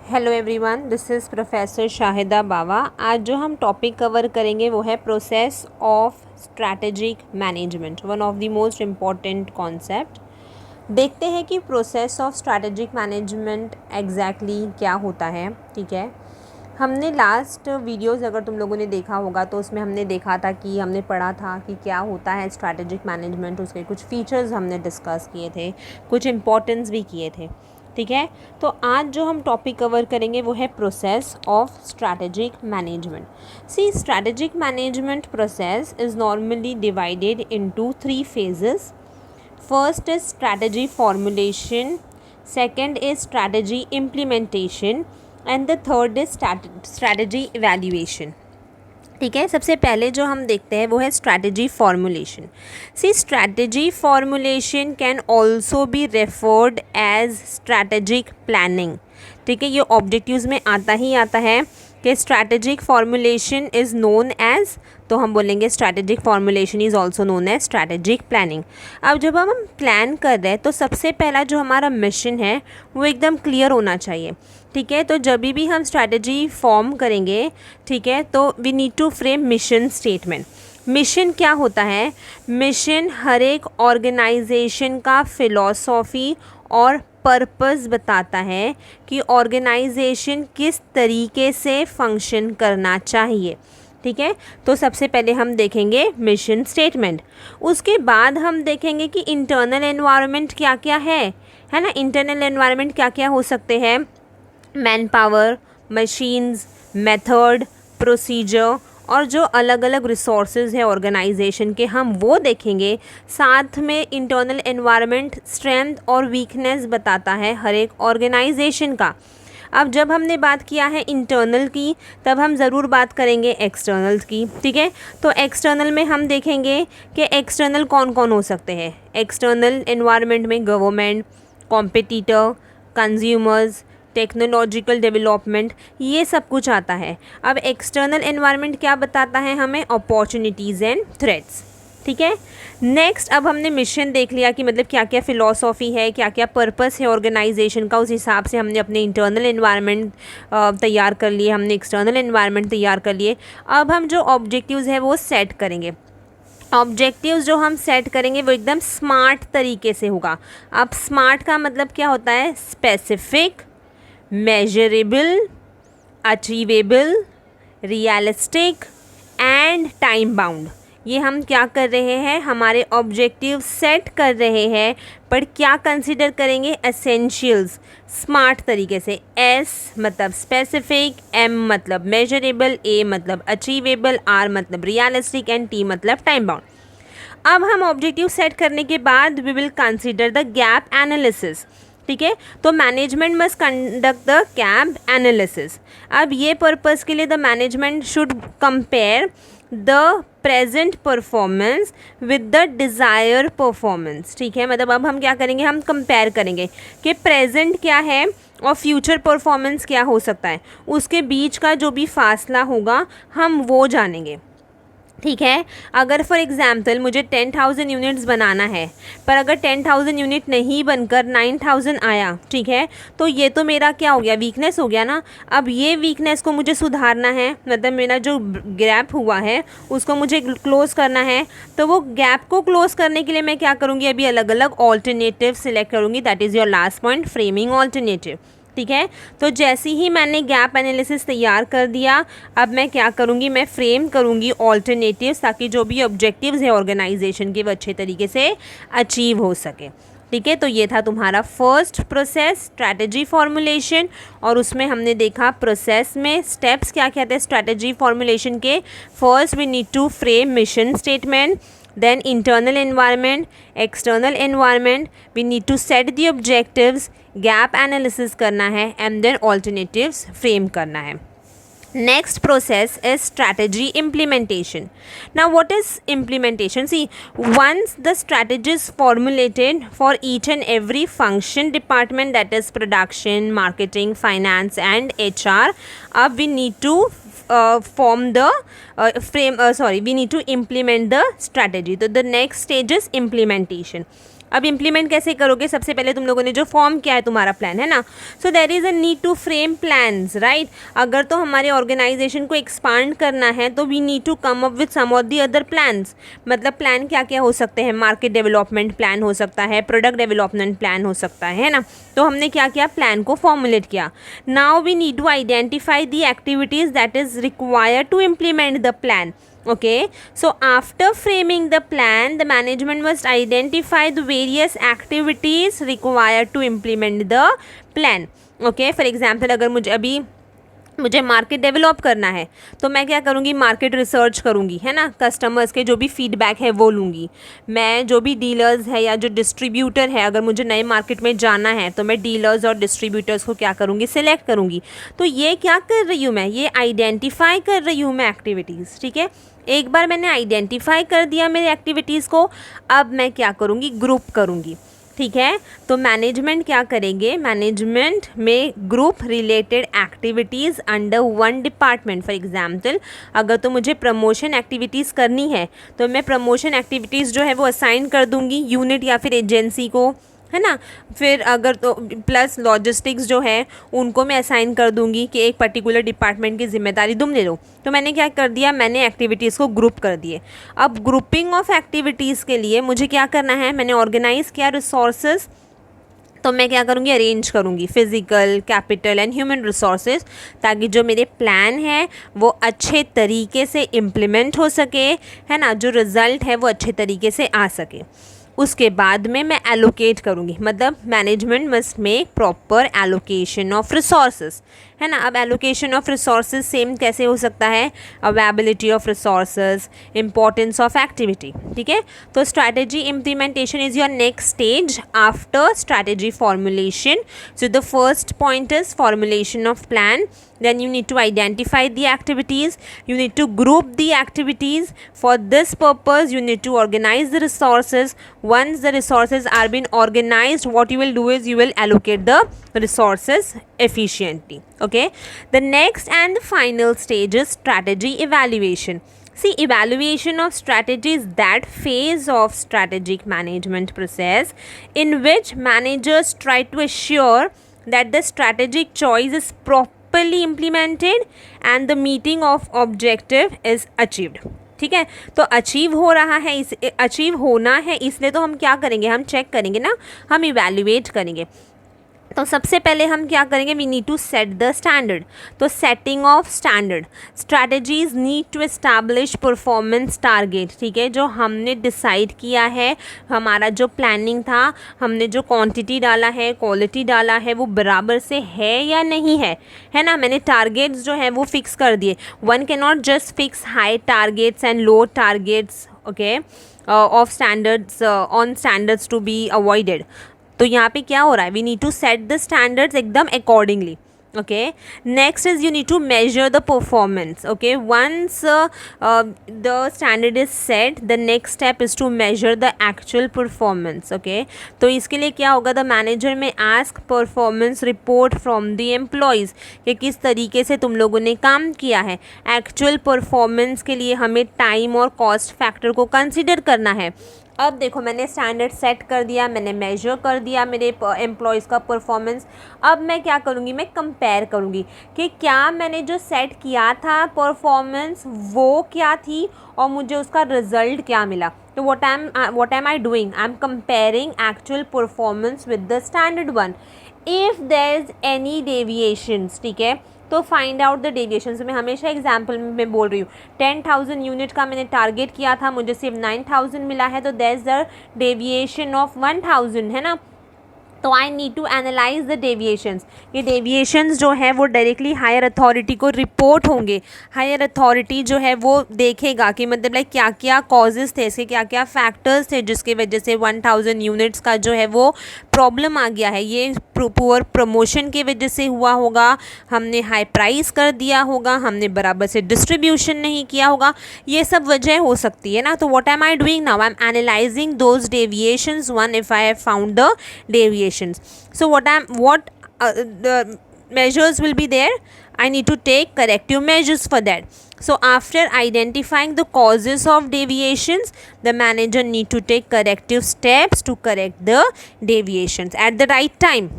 Hello everyone, this is professor Shahida Bawa. आज जो हम टॉपिक कवर करेंगे वो है process of strategic management, one of the most important concept. देखते हैं कि process of strategic management exactly क्या होता है। ठीक है, हमने लास्ट वीडियोस अगर तुम लोगों ने देखा होगा तो उसमें हमने देखा था कि हमने पढ़ा था कि क्या होता है स्ट्रैटेजिक मैनेजमेंट, उसके कुछ फीचर्स हमने डिस्कस किए थे, कुछ इम्पोर्टेंस भी किए थे। ठीक है, तो आज जो हम टॉपिक कवर करेंगे वो है process of strategic management. See, strategic management process is normally divided into 3 phases. First is strategy formulation, second is strategy implementation, and the third is strategy evaluation. ठीक है, सबसे पहले जो हम देखते हैं वो है strategy formulation. See, strategy formulation can also be referred as strategic planning. ठीक है, ये ऑब्जेक्टिव्स में आता ही आता है कि strategic formulation is known as, तो हम बोलेंगे strategic formulation is also known as strategic planning. अब जब हम प्लान कर रहे हैं तो सबसे पहला जो हमारा मिशन है वो एकदम क्लियर होना चाहिए। ठीक है, तो जब भी हम स्ट्रैटेजी फॉर्म करेंगे, ठीक है, तो we need to frame mission statement. Mission क्या होता है? मिशन हर एक ऑर्गेनाइजेशन का फिलॉसफी और पर्पस बताता है कि ऑर्गेनाइजेशन किस तरीके से फंक्शन करना चाहिए। ठीक है, तो सबसे पहले हम देखेंगे मिशन स्टेटमेंट। उसके बाद हम देखेंगे कि इंटरनल एनवायरनमेंट क्या क्या है ना। इंटरनल एनवायरनमेंट क्या क्या हो सकते हैं? Man power, machines, method, procedure और जो अलग अलग रिसोर्सेज है ऑर्गेनाइजेशन के, हम वो देखेंगे। साथ में इंटरनल एनवायरनमेंट स्ट्रेंथ और वीकनेस बताता है हर एक ऑर्गेनाइजेशन का। अब जब हमने बात किया है इंटरनल की, तब हम ज़रूर बात करेंगे एक्सटर्नल की। ठीक है, तो एक्सटर्नल में हम देखेंगे कि एक्सटर्नल कौन कौन हो सकते हैं। एक्सटर्नल एनवायरनमेंट में government, competitor, consumers, technological development, ये सब कुछ आता है। अब एक्सटर्नल एनवायरनमेंट क्या बताता है हमें? Opportunities and threats. ठीक है, नेक्स्ट अब हमने मिशन देख लिया कि मतलब क्या क्या फ़िलॉसफी है, क्या क्या पर्पस है ऑर्गेनाइजेशन का, उस हिसाब से हमने अपने इंटरनल एनवायरनमेंट तैयार कर लिए, हमने एक्सटर्नल एनवायरनमेंट तैयार कर लिए। अब हम जो ऑब्जेक्टिव्स है वो सेट करेंगे। ऑब्जेक्टिव्स जो हम सेट करेंगे वो एकदम स्मार्ट तरीके से होगा। अब स्मार्ट का मतलब क्या होता है? Specific, measurable, achievable, realistic and time bound. ये हम क्या कर रहे हैं? हमारे ऑब्जेक्टिव सेट कर रहे हैं, पर क्या कंसिडर करेंगे? एसेंशियल्स, स्मार्ट तरीके से। एस मतलब स्पेसिफिक, एम मतलब मेजरेबल, ए मतलब अचीवेबल, आर मतलब रियलिस्टिक एंड टी मतलब टाइम बाउंड। अब हम ऑब्जेक्टिव सेट करने के बाद we will consider the gap analysis. ठीक है, तो management must conduct the gap analysis. अब ये पर्पस के लिए the management should compare the present performance with the desire performance. ठीक है, मतलब अब हम क्या करेंगे? हम कंपेयर करेंगे कि प्रेजेंट क्या है और फ्यूचर परफॉर्मेंस क्या हो सकता है, उसके बीच का जो भी फासला होगा हम वो जानेंगे। ठीक है, अगर फॉर एग्ज़ाम्पल मुझे 10,000 यूनिट्स बनाना है, पर अगर 10,000 यूनिट नहीं बनकर 9,000 आया, ठीक है, तो ये तो मेरा क्या हो गया? वीकनेस हो गया ना। अब ये वीकनेस को मुझे सुधारना है, मतलब मेरा जो गैप हुआ है उसको मुझे क्लोज़ करना है। तो वो गैप को क्लोज़ करने के लिए मैं क्या करूँगी? अभी अलग अलग ऑल्टरनेटिव सिलेक्ट करूँगी। That is your last point, framing alternative. ठीक है, तो जैसे ही मैंने गैप एनालिसिस तैयार कर दिया, अब मैं क्या करूँगी? मैं फ्रेम करूँगी ऑल्टरनेटिव्स, ताकि जो भी ऑब्जेक्टिव्स है ऑर्गेनाइजेशन के वो अच्छे तरीके से अचीव हो सके। ठीक है, तो ये था तुम्हारा फर्स्ट प्रोसेस, स्ट्रैटेजी फॉर्मुलेशन। और उसमें हमने देखा प्रोसेस में स्टेप्स क्या क्या थे स्ट्रैटेजी फॉर्मुलेशन के। First we need to frame mission statement, then internal environment, external environment, we need to set the objectives, gap analysis करना है, and then alternatives frame करना है। Next process is strategy implementation. Now what is implementation? See, once the strategy is formulated for each and every function department, that is production, marketing, finance and HR, we need to we need to implement the strategy. So the next stage is implementation. अब implement कैसे करोगे, सबसे पहले तुम लोगों ने जो form किया है तुम्हारा प्लान है ना, so there is a need to frame plans, right. अगर तो हमारे ऑर्गेनाइजेशन को एक्सपांड करना है तो we need to come up with some of the other plans. मतलब प्लान क्या क्या हो सकते हैं, मार्केट डेवलपमेंट प्लान हो सकता है, प्रोडक्ट डेवलपमेंट प्लान हो सकता है ना। तो हमने क्या किया, प्लान को फॉर्मुलेट किया। Now we need to identify the activities that is required to implement the plan. Okay, so after framing the plan, the management must identify the various activities required to implement the plan. Okay, for example, अगर मुझे market develop करना है तो मैं क्या करूँगी, market research करूँगी, है ना। कस्टमर्स के जो भी फीडबैक है वो लूँगी। मैं जो भी डीलर्स है या जो डिस्ट्रीब्यूटर है, अगर मुझे नए मार्केट में जाना है तो मैं डीलर्स और डिस्ट्रीब्यूटर्स को क्या करूँगी, सिलेक्ट करूँगी। तो ये क्या कर रही हूँ मैं, ये आइडेंटिफाई कर रही हूँ मैं एक्टिविटीज़, ठीक है। एक बार मैंने आइडेंटिफाई कर दिया मेरे एक्टिविटीज़ को, अब मैं क्या करूँगी, ग्रुप करूँगी, ठीक है। तो मैनेजमेंट क्या करेंगे, मैनेजमेंट में group related activities under one department. For example, अगर तो मुझे प्रमोशन एक्टिविटीज़ करनी है तो मैं प्रमोशन एक्टिविटीज़ जो है वो असाइन कर दूंगी यूनिट या फिर एजेंसी को, है ना। फिर अगर तो प्लस लॉजिस्टिक्स जो है उनको मैं असाइन कर दूंगी कि एक पर्टिकुलर डिपार्टमेंट की जिम्मेदारी तुम ले लो। तो मैंने क्या कर दिया, मैंने एक्टिविटीज़ को ग्रुप कर दिए। अब ग्रुपिंग ऑफ एक्टिविटीज़ के लिए मुझे क्या करना है, मैंने ऑर्गेनाइज़ किया रिसोर्सेज। तो मैं क्या करूँगी, अरेंज करूँगी physical, capital and human resources, ताकि जो मेरे प्लान है वो अच्छे तरीके से इम्प्लीमेंट हो सके, है ना। जो रिज़ल्ट है वो अच्छे तरीके से आ सके। उसके बाद में मैं एलोकेट करूँगी, मतलब management must make proper allocation of resources, है ना। अब एलोकेशन ऑफ रिसोर्सेज सेम कैसे हो सकता है, availability of resources, importance of activity, ठीक है। तो strategy implementation is your next stage after strategy formulation. So the first point is formulation of plan. Then you need to identify the activities. You need to group the activities. For this purpose, you need to organize the resources. Once the resources are been organized, what you will do is you will allocate the resources efficiently. Okay. The next and the final stage is strategy evaluation. See, evaluation of strategy is that phase of strategic management process in which managers try to assure that the strategic choice is properly implemented and the meeting of objective is achieved. ठीक है, तो achieve हो रहा है, इस achieve होना है, इसलिए तो हम क्या करेंगे, हम चेक करेंगे ना, हम इवैल्यूएट करेंगे। तो सबसे पहले हम क्या करेंगे, we need to set the standard. तो setting of standard, strategies need to establish performance target, ठीक है। जो हमने डिसाइड किया है, हमारा जो प्लानिंग था, हमने जो क्वांटिटी डाला है, क्वालिटी डाला है, वो बराबर से है या नहीं है ना। मैंने टारगेट्स जो है वो फिक्स कर दिए। One can not just fix high targets and low targets, okay, of standards on standards to be avoided. तो यहाँ पे क्या हो रहा है, we need to set the standards एकदम accordingly, okay. Next is you need to measure the performance, okay. Once the standard is set, the next step is to measure the actual performance, okay. तो इसके लिए क्या होगा, the manager में ask performance report from the employees कि किस तरीके से तुम लोगों ने काम किया है। एक्चुअल परफॉर्मेंस के लिए हमें टाइम और कॉस्ट फैक्टर को कंसिडर करना है। अब देखो, मैंने स्टैंडर्ड सेट कर दिया, मैंने मेजर कर दिया मेरे एम्प्लॉयज़ का परफॉर्मेंस। अब मैं क्या करूँगी, मैं कंपेयर करूँगी कि क्या मैंने जो सेट किया था परफॉर्मेंस वो क्या थी और मुझे उसका रिजल्ट क्या मिला। तो what am I doing? I'm comparing actual performance with the standard one. If there is any deviations, ठीक है, तो फाइंड आउट द डेविएशंस। मैं हमेशा एग्जांपल में बोल रही हूँ, 10,000 यूनिट का मैंने टारगेट किया था, मुझे सिर्फ 9,000 मिला है, तो there is the deviation of 1,000, है ना। तो I need to analyse the deviations. ये डेविएशंस जो है वो डायरेक्टली हायर अथॉरिटी को रिपोर्ट होंगे। हायर अथॉरिटी जो है वो देखेगा कि मतलब लाइक क्या क्या कॉजेज़ थे, इसके क्या क्या फैक्टर्स थे जिसकी वजह से 1,000 यूनिट्स का जो है वो प्रॉब्लम आ गया है। ये पुअर प्रमोशन की वजह से हुआ होगा, हमने हाई प्राइस कर दिया होगा, हमने बराबर से डिस्ट्रीब्यूशन नहीं किया होगा, ये सब वजह हो सकती है ना। तो what am I doing now, I am analysing those deviations one if I have found the deviations. So what measures will be there, I need to take corrective measures for that. So after identifying the causes of deviations, the manager need to take corrective steps to correct the deviations at the right time.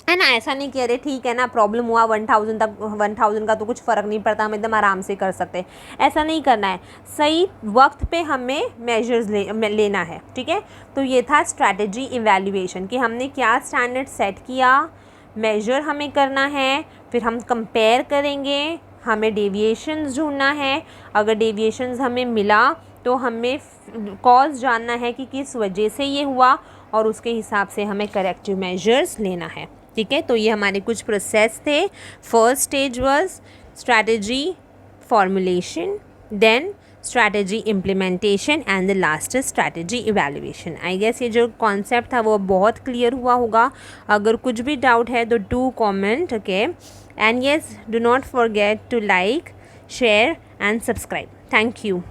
है ना, ऐसा नहीं कह रहे ठीक है ना problem हुआ 1000 का तो कुछ फ़र्क नहीं पड़ता, हम एकदम आराम से कर सकते हैं, ऐसा नहीं करना है, सही वक्त पे हमें मेजर्स लेना है, ठीक है। तो ये था स्ट्रैटेजी इवैल्यूएशन कि हमने क्या स्टैंडर्ड सेट किया, मेजर हमें करना है, फिर हम कंपेयर करेंगे, हमें डेविएशंस ढूंढना है, अगर डेविएशंस हमें मिला तो हमें कॉज जानना है कि किस वजह से ये हुआ और उसके हिसाब से हमें करेक्टिव मेजर्स लेना है, ठीक है। तो ये हमारे कुछ प्रोसेस थे। First stage was strategy formulation, then strategy implementation and the last strategy evaluation. I guess ये जो कॉन्सेप्ट था वो बहुत क्लियर हुआ होगा। अगर कुछ भी डाउट है तो do comment, okay, and yes do not forget to like, share and subscribe. Thank you.